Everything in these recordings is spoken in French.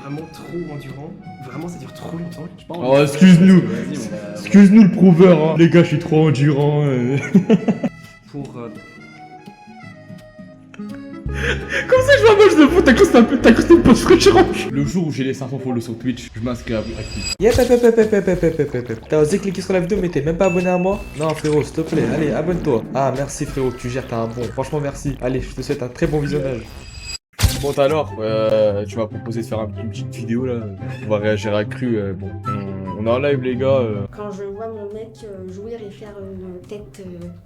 vraiment trop endurant. Vraiment, ça dure trop longtemps. Oh, excuse-nous. Excuse-nous le prouveur, hein. Les gars, je suis trop endurant. Pour... Comment ça, je vois match de foot? T'as cru que c'était une post fraîche. Le jour où j'ai les 500 follow sur Twitch, je m'inscris à Twitch. Yep. T'as osé cliquer sur la vidéo mais t'es même pas abonné à moi? Non frérot, s'il te plaît, allez, abonne-toi. Ah merci frérot, tu gères, t'as un bon. Franchement merci. Allez, je te souhaite un très bon visionnage. Bon, alors, tu m'as proposé de faire une petite vidéo là. On va réagir à cru. Bon, on est en live, les gars. Quand je vois mon mec jouir et faire une tête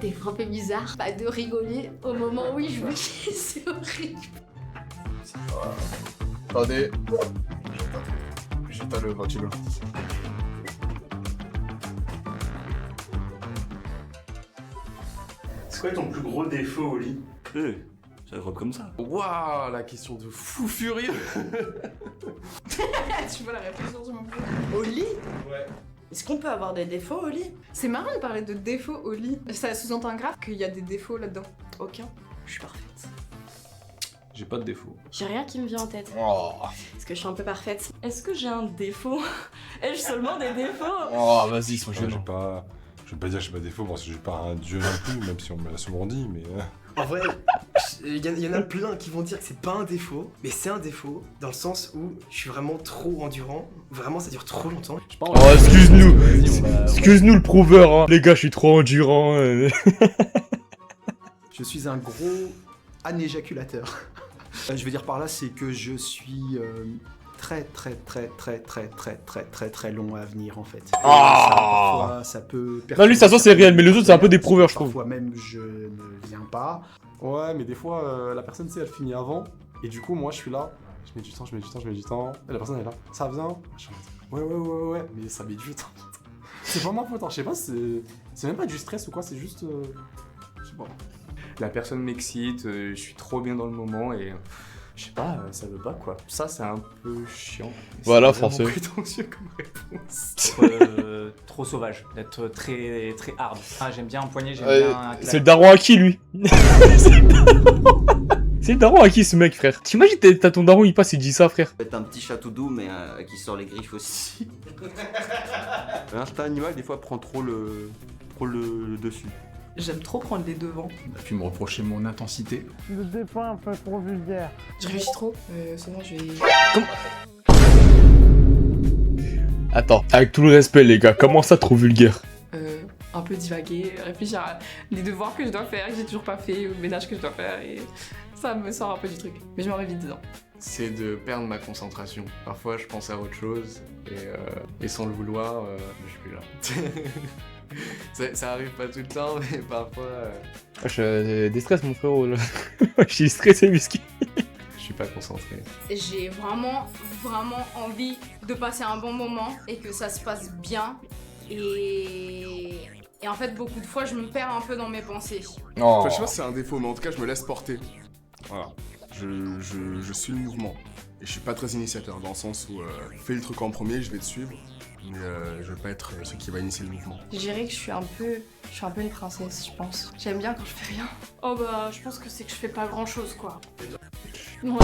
des fois un peu bizarre, pas de rigoler au moment où il joue, c'est horrible. Attendez. J'éteins le ventilo. C'est quoi ton plus gros défaut au lit? Ça robe comme ça. Waouh, la question de fou furieux. Tu vois la réflexion sur mon cul. Au lit? Ouais. Est-ce qu'on peut avoir des défauts au lit? C'est marrant de parler de défauts au lit. Ça sous-entend grave qu'il y a des défauts là-dedans. Aucun. Je suis parfaite. J'ai pas de défaut. J'ai rien qui me vient en tête. Oh, Parce que je suis un peu parfaite. Est-ce que j'ai un défaut? Ai-je seulement des défauts? Oh, vas-y, sois je gênant. vais pas dire que j'ai pas de défaut parce que je suis pas un dieu non plus, même si on me l'a souvent dit, mais. En vrai, il y en a plein qui vont dire que c'est pas un défaut, mais c'est un défaut dans le sens où je suis vraiment trop endurant. Vraiment, ça dure trop longtemps. Oh, excuse-nous. Excuse-nous le prouveur, hein. Les gars, je suis trop endurant. Je suis un gros anéjaculateur. Je veux dire par là, c'est que je suis très long à venir en fait. Parfois, ça peut. Non, lui, ça sent c'est réel, mais les autres, c'est un peu des prouveurs, je trouve. Parfois même, je ne viens pas. Ouais, mais des fois, la personne, tu sais, elle finit avant. Et du coup, moi, je suis là. Je mets du temps. Et la personne, elle est là. Ça vient. Ouais. Mais ça met du temps. C'est pas ma faute, hein. Je sais pas, c'est même pas du stress ou quoi, c'est juste. Je sais pas. La personne m'excite, je suis trop bien dans le moment et je sais pas, ça veut pas quoi. Ça c'est un peu chiant. Voilà, C'est vraiment français. prétentieux comme réponse. Trop sauvage, d'être très hard. Ah, j'aime bien empoigner, j'aime bien. C'est le daron à qui, lui? C'est le daron à qui, ce mec, frère? T'imagines, t'as ton daron, il passe, il dit ça, frère. C'est un petit chat tout doux, mais qui sort les griffes aussi. L'instinct animal, des fois, prend trop le dessus. J'aime trop prendre les devants. On a pu me reprocher mon intensité. Des fois un peu trop vulgaire. Je réfléchis trop. Souvent je vais. Attends, avec tout le respect, les gars, comment ça, trop vulgaire? Un peu divaguer, réfléchir à les devoirs que je dois faire, que j'ai toujours pas fait, ou le ménage que je dois faire, et ça me sort un peu du truc. Mais je me remets vite dedans. C'est de perdre ma concentration. Parfois je pense à autre chose et sans le vouloir, je suis plus là. ça arrive pas tout le temps, mais parfois. Je déstresse, mon frérot, là. Je suis stressé, musky. Je suis pas concentré. J'ai vraiment envie de passer un bon moment et que ça se passe bien. Et en fait, beaucoup de fois, je me perds un peu dans mes pensées. Oh. Enfin, je sais pas si c'est un défaut, mais en tout cas, je me laisse porter. Voilà. Je suis le mouvement. Et je suis pas très initiateur, dans le sens où fais le truc en premier, je vais te suivre. Mais je veux pas être celui qui va initier le mouvement. Je dirais que je suis un peu une princesse, je pense. J'aime bien quand je fais rien. Oh bah, je pense que c'est que je fais pas grand chose, quoi. Ouais.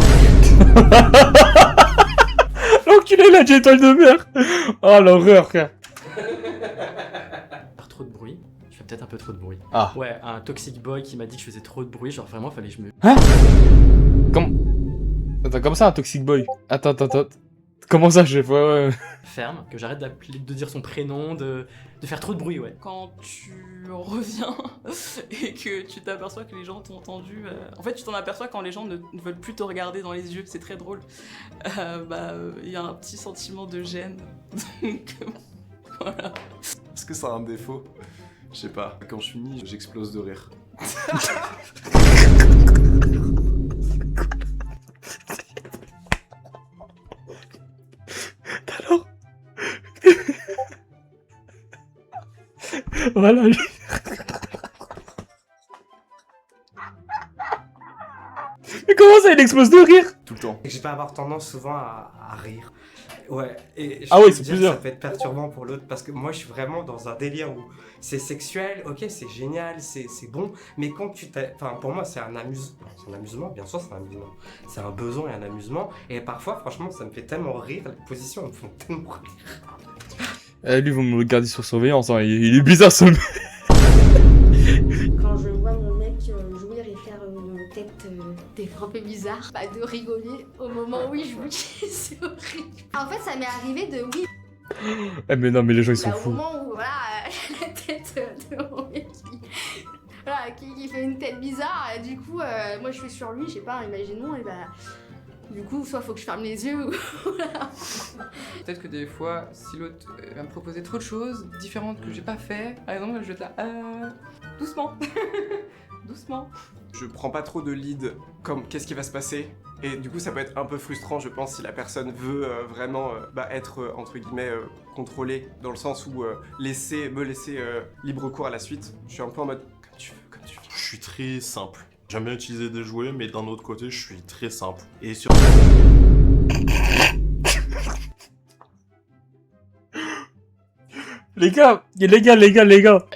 L'enculé, il a dit étoile de mer. Oh, l'horreur, frère. Faire trop de bruit. Je fais peut-être un peu trop de bruit. Ah. Ouais, un toxic boy qui m'a dit que je faisais trop de bruit, genre vraiment fallait que je me. Hein? Attends, comme ça, un toxic boy. Attends. Comment ça, je sais pas, ouais. Ferme, que j'arrête de dire son prénom, de faire trop de bruit, ouais. Quand tu reviens et que tu t'aperçois que les gens t'ont entendu, en fait tu t'en aperçois quand les gens ne veulent plus te regarder dans les yeux, c'est très drôle. Il y a un petit sentiment de gêne, donc voilà. Est-ce que ça a un défaut? Je sais pas. Quand je finis, j'explose de rire. Alors voilà. Mais comment ça, il exploses de rire. Tout le temps. Et que je vais avoir tendance souvent à rire. Ouais, et je Ah ouais, peux c'est te dire, plusieurs. ça peut être perturbant pour l'autre parce que moi je suis vraiment dans un délire où c'est sexuel, ok, c'est génial, c'est bon, mais quand tu t'as. Enfin, pour moi, c'est un amusement, bien sûr, c'est un amusement. C'est un besoin et un amusement, et parfois, franchement, ça me fait tellement rire, les positions me font tellement rire. Lui, vous me le gardez sur surveillance, hein. Il est bizarre ce mec. Quand je vois mon mec jouir et faire une tête des fois un peu bizarre, bah de rigoler au moment où il joue, c'est horrible. En fait, ça m'est arrivé de oui. Eh mais non, mais les gens ils sont Bah, au fous. moment où voilà, la tête de mon mec qui fait une tête bizarre, et du coup, moi je suis sur lui, je sais pas, imaginons, et bah. Du coup, soit faut que je ferme les yeux ou. Voilà. Peut-être que des fois, si l'autre va me proposer trop de choses différentes que j'ai pas fait, par exemple, je vais être là, doucement, doucement. Je prends pas trop de lead comme qu'est-ce qui va se passer. Et du coup, ça peut être un peu frustrant, je pense, si la personne veut vraiment être, entre guillemets, contrôlée, dans le sens où me laisser libre cours à la suite. Je suis un peu en mode, comme tu veux, comme tu veux. Je suis très simple. J'aime bien utiliser des jouets, mais d'un autre côté, je suis très simple. Et sur... Les gars,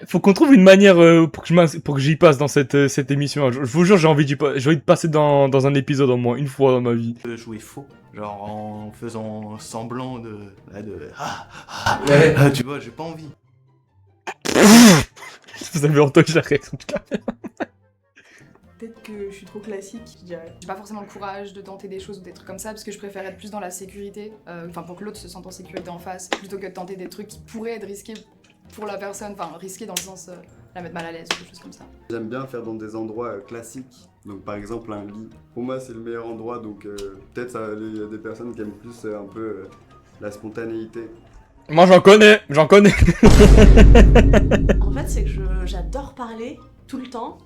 faut qu'on trouve une manière pour que j'y passe dans cette émission. Je vous jure, j'ai envie de passer dans un épisode au moins une fois dans ma vie. Jouer faux, genre en faisant semblant de tu vois, j'ai pas envie. Vous avez entendu la réaction de Carmen. Peut-être que je suis trop classique, je dirais. J'ai pas forcément le courage de tenter des choses ou des trucs comme ça parce que je préfère être plus dans la sécurité, enfin pour que l'autre se sente en sécurité en face, plutôt que de tenter des trucs qui pourraient être risqués pour la personne, enfin risqués dans le sens la mettre mal à l'aise ou des choses comme ça. J'aime bien faire dans des endroits classiques, donc par exemple un lit. Pour moi c'est le meilleur endroit, donc peut-être il y a des personnes qui aiment plus un peu la spontanéité. Moi j'en connais. En fait c'est que j'adore parler tout le temps.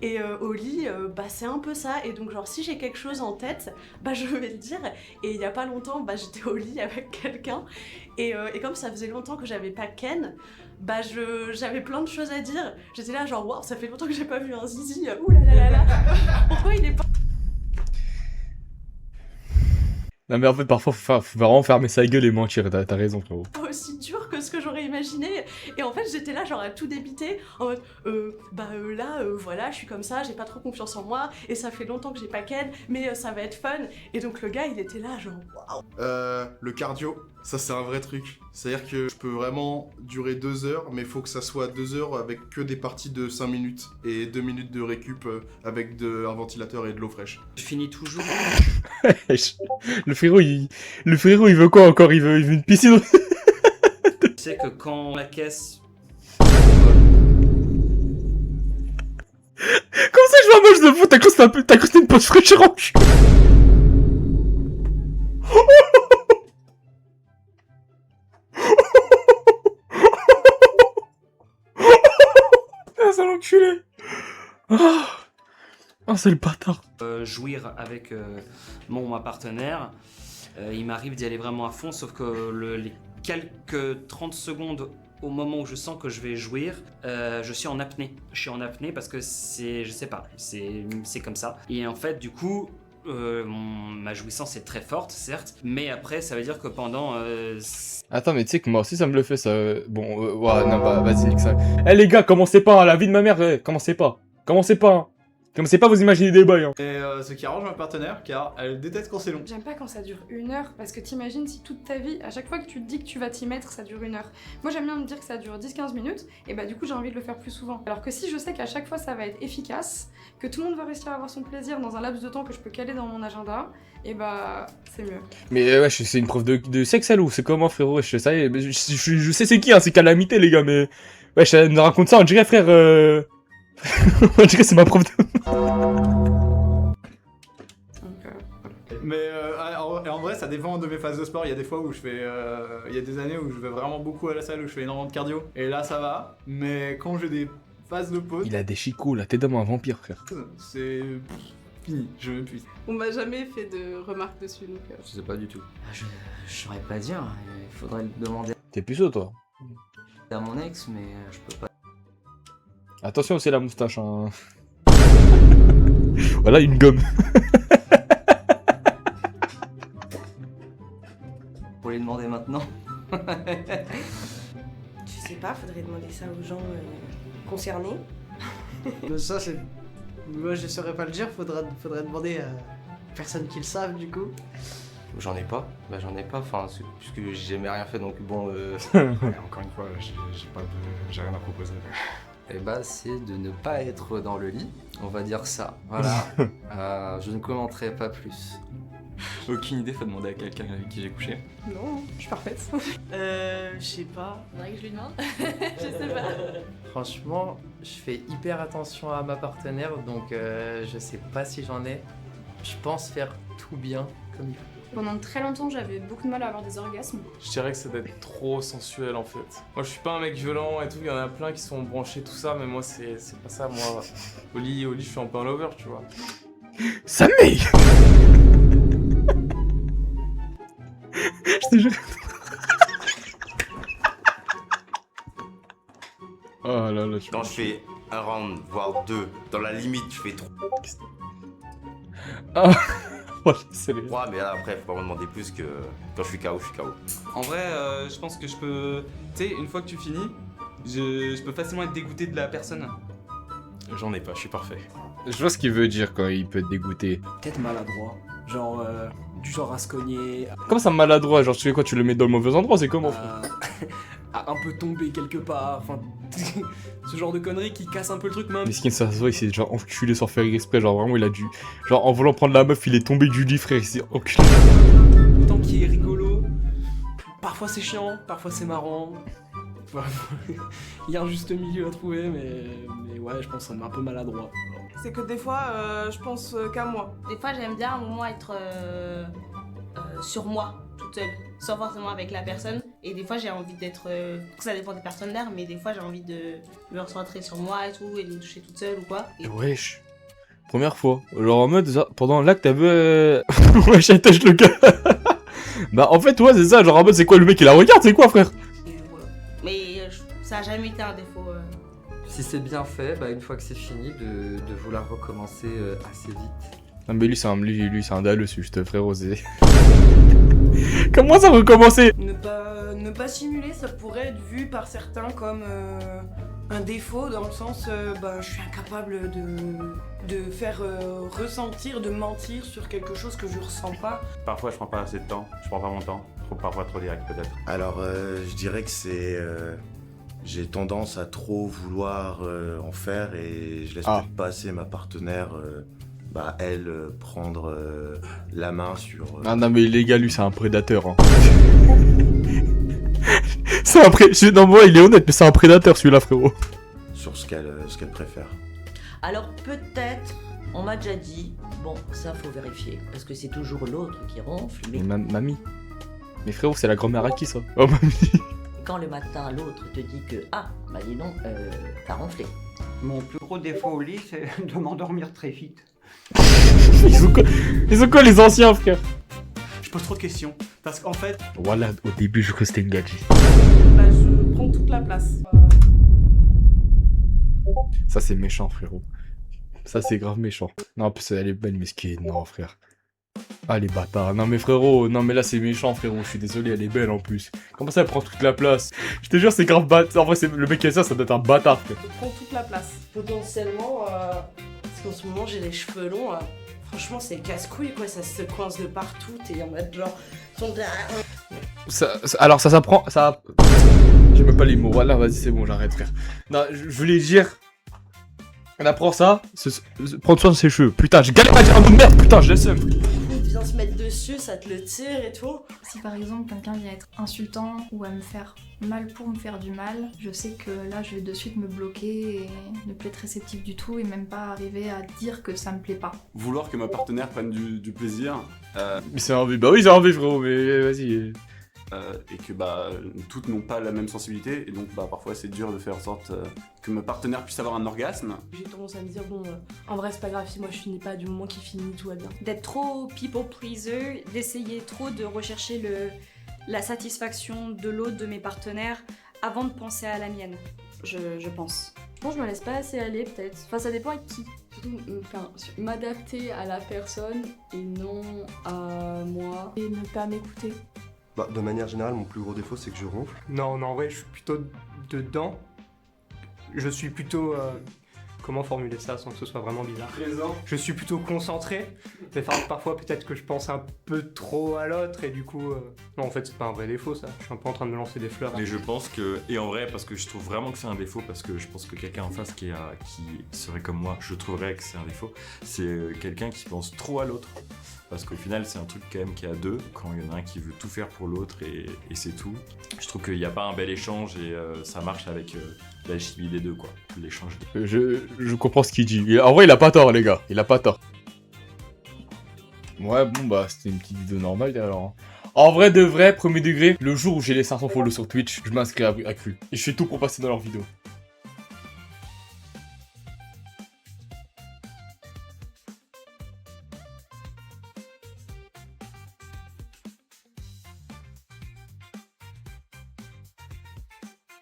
Et au lit, bah c'est un peu ça, et donc genre si j'ai quelque chose en tête, bah je vais le dire, et il y a pas longtemps, bah j'étais au lit avec quelqu'un, et comme ça faisait longtemps que j'avais pas ken, bah j'avais plein de choses à dire, j'étais là genre waouh, ça fait longtemps que j'ai pas vu un zizi, oulalalala, pourquoi il est pas... Non mais en fait parfois faut vraiment fermer sa gueule et mentir, t'as raison frérot. aussi dur que ce que j'aurais imaginé, et en fait j'étais là genre à tout débiter en mode voilà je suis comme ça, j'ai pas trop confiance en moi et ça fait longtemps que j'ai pas ken mais ça va être fun, et donc le gars il était là genre waouh. Le cardio, ça c'est un vrai truc. C'est-à-dire que je peux vraiment durer 2 heures, mais il faut que ça soit 2 heures avec que des parties de 5 minutes et 2 minutes de récup avec un ventilateur et de l'eau fraîche. Je finis toujours. Le frérot il veut quoi encore? Il veut une piscine. Tu sais que quand la caisse... Comment ça je vois moche de fou? T'as cru que c'était une pause fraîcheur en cul. Ah, c'est l'enculé. Ah, c'est le bâtard. Jouir avec ma partenaire, il m'arrive d'y aller vraiment à fond, sauf que les quelques 30 secondes au moment où je sens que je vais jouir, je suis en apnée. Je suis en apnée parce que je sais pas, c'est comme ça. Et en fait, du coup, ma jouissance est très forte, certes, mais après, ça veut dire que pendant... Attends, mais tu sais que moi aussi ça me le fait ça. Bon, ouais, non, bah, vas-y, nique ça. Eh les gars, commencez pas, hein, la vie de ma mère, commencez pas. Commencez pas, hein. Commencez pas à vous imaginer des bails, hein. Et ce qui arrange ma partenaire, car elle déteste quand c'est long. J'aime pas quand ça dure 1 heure, parce que t'imagines si toute ta vie, à chaque fois que tu te dis que tu vas t'y mettre, ça dure 1 heure. Moi j'aime bien me dire que ça dure 10-15 minutes, et bah du coup j'ai envie de le faire plus souvent. Alors que si je sais qu'à chaque fois ça va être efficace, que tout le monde va réussir à avoir son plaisir dans un laps de temps que je peux caler dans mon agenda, et bah c'est mieux. Mais ouais, c'est une prof de sexe elle ou c'est comment frérot? Je sais c'est qui, hein, c'est Calamité les gars, mais... Ouais, elle me raconte ça, on dirait frère... On dirait c'est ma prof de... Mais en vrai, ça dépend de mes phases de sport. Il y a des fois où je fais. Il y a des années où je vais vraiment beaucoup à la salle, où je fais énormément de cardio. Et là, ça va. Mais quand j'ai des phases de pause. Il a des chicots là, t'es comme un vampire frère. C'est. Fini, je m'épuise. On m'a jamais fait de remarques dessus donc. Je sais pas du tout. Je saurais pas dire, il faudrait le demander T'es puceau toi? à mon ex, mais je peux pas. Attention, c'est la moustache, hein. Voilà une gomme. Faut les demander maintenant. Je sais pas, faudrait demander ça aux gens concernés. Mais ça, c'est. Moi, je saurais pas le dire, faudrait demander à personne qui le savent, du coup. J'en ai pas, j'en ai pas, enfin, puisque j'ai jamais rien fait, donc bon... Encore une fois, j'ai rien à proposer. Et bah, c'est de ne pas être dans le lit, on va dire ça, voilà. Je ne commenterai pas plus. Aucune idée, faut demander à quelqu'un avec qui j'ai couché. Non, je suis parfaite. Je sais pas. Faudrait que je lui demande. Je sais pas. Franchement, je fais hyper attention à ma partenaire, donc je sais pas si j'en ai. Je pense faire tout bien comme il faut. Pendant très longtemps, j'avais beaucoup de mal à avoir des orgasmes. Je dirais que c'est d'être trop sensuel en fait. Moi je suis pas un mec violent et tout, il y en a plein qui sont branchés tout ça, mais moi c'est pas ça. Moi, au lit, je suis un peu un lover, tu vois. Ça m'est. Je te jure. Oh là là, quand je fais un round, voire 2, dans la limite, je fais 3. Ah, c'est les... 3, mais là après, faut pas me demander plus que quand je suis KO, je suis KO. En vrai, je pense que je peux... Tu sais, une fois que tu finis, je peux facilement être dégoûté de la personne. J'en ai pas, je suis parfait. Je vois ce qu'il veut dire quand il peut être dégoûté. Peut-être maladroit. Genre, du genre à se cogner. Comment ça maladroit? Genre tu fais quoi? Tu le mets dans le mauvais endroit? C'est comment? À un peu tomber quelque part. Enfin, ce genre de conneries qui casse un peu le truc même. Miskin, ça se voit, il s'est genre enculé sans faire exprès. Genre vraiment, il a dû. Genre en voulant prendre la meuf, il est tombé du lit, frère. Il s'est enculé. Tant qu'il est rigolo. Parfois c'est chiant, parfois c'est marrant. Il y a un juste milieu à trouver, mais ouais, je pense que ça me met un peu maladroit. C'est que des fois, je pense qu'à moi. Des fois, j'aime bien à un moment être sur moi, toute seule, sans forcément avec la personne. Et des fois, j'ai envie d'être... ça dépend des partenaires, mais des fois, j'ai envie de me recentrer sur moi et tout, et de me toucher toute seule ou quoi. Et... Wesh. Première fois. Genre en mode, pendant l'acte, t'as vu... Wesh, attache le gars. Bah en fait, ouais, c'est ça. Genre en mode, c'est quoi le mec, il la regarde, c'est quoi, frère? Mais ça a jamais été un défaut. Si c'est bien fait, bah une fois que c'est fini, de vouloir recommencer assez vite. Non mais lui c'est un dalleux, c'est juste frérot, c'est... Comment ça recommencer? Ne pas simuler, ça pourrait être vu par certains comme un défaut, dans le sens, je suis incapable de faire ressentir, de mentir sur quelque chose que je ressens pas. Parfois je prends pas assez de temps, je prends pas mon temps, parfois trop direct peut-être. Alors je dirais que c'est... j'ai tendance à trop vouloir en faire et je laisse peut-être pas assez ma partenaire, elle, prendre la main sur... Ah non mais les gars, lui c'est un prédateur. Hein. C'est un prédateur. Non moi il est honnête, mais c'est un prédateur celui-là, frérot. Sur ce qu'elle préfère. Alors peut-être, on m'a déjà dit, bon ça faut vérifier, parce que c'est toujours l'autre qui ronfle, mais... Mamie. Mais frérot, c'est la grand-mère à qui ça? Oh mamie. Quand le matin l'autre te dit que dis donc, t'as ronflé. Mon plus gros défaut au lit, c'est de m'endormir très vite. Ils sont quoi les anciens, frère? Je pose trop de questions, parce qu'en fait... Voilà, au début je crois que c'était une gadget. Je prends toute la place. Ça c'est méchant, frérot. Ça c'est grave méchant. Non, en plus elle est belle, mais ce qui est... Non, frère. Ah les bâtards. Non mais frérot, non mais là c'est méchant, frérot. Je suis désolé, elle est belle en plus. Comment ça elle prend toute la place? Je te jure, c'est grave bâtard. En vrai, le mec qui a ça doit être un bâtard, frère. Je prends toute la place. Potentiellement, parce qu'en ce moment j'ai les cheveux longs. Franchement, c'est casse-couille quoi, ça se coince de partout. T'es en mode genre. Alors ça s'apprend. Ça. J'ai même pas les mots. Voilà, vas-y, c'est bon, j'arrête, frère. Non, je voulais dire. On apprend ça, prendre soin de ses cheveux. Putain, j'ai galéré à dire un mot de merde, putain, je laisse. Vient se mettre dessus, ça te le tire et tout. Si par exemple quelqu'un vient être insultant ou à me faire mal pour me faire du mal, je sais que là je vais de suite me bloquer et ne plus être réceptif du tout et même pas arriver à dire que ça me plaît pas. Vouloir que ma partenaire prenne du plaisir. Mais c'est envie, bah oui c'est envie frérot, mais vas-y. Et que toutes n'ont pas la même sensibilité et donc parfois c'est dur de faire en sorte que ma partenaire puisse avoir un orgasme. J'ai tendance à me dire en vrai c'est pas grave si moi je finis pas, du moment qu'il finit tout va bien. D'être trop people pleaser, d'essayer trop de rechercher la satisfaction de l'autre, de mes partenaires, avant de penser à la mienne, je pense. Je pense que je me laisse pas assez aller peut-être, enfin ça dépend avec qui. M'adapter à la personne et non à moi. Et ne pas m'écouter. Bah, de manière générale, mon plus gros défaut, c'est que je ronfle. Non, en vrai, je suis plutôt dedans. Je suis plutôt... comment formuler ça sans que ce soit vraiment bizarre? Présent. Je suis plutôt concentré, mais parfois peut-être que je pense un peu trop à l'autre et du coup... Non, en fait, c'est pas un vrai défaut, ça. Je suis un peu en train de me lancer des fleurs. Mais je pense que... Et en vrai, parce que je trouve vraiment que c'est un défaut, parce que je pense que quelqu'un en face qui serait comme moi, je trouverais que c'est un défaut, c'est quelqu'un qui pense trop à l'autre. Parce qu'au final, c'est un truc quand même qui est à deux, quand il y en a un qui veut tout faire pour l'autre et c'est tout. Je trouve qu'il n'y a pas un bel échange et ça marche avec la chimie des deux, quoi. L'échange. Je comprends ce qu'il dit. En vrai, il a pas tort, les gars. Il a pas tort. Ouais, bon, bah, c'était une petite vidéo normale, alors. En vrai, de vrai, premier degré, le jour où j'ai les 500 follow sur Twitch, je m'inscris à Cru. Et je fais tout pour passer dans leurs vidéos.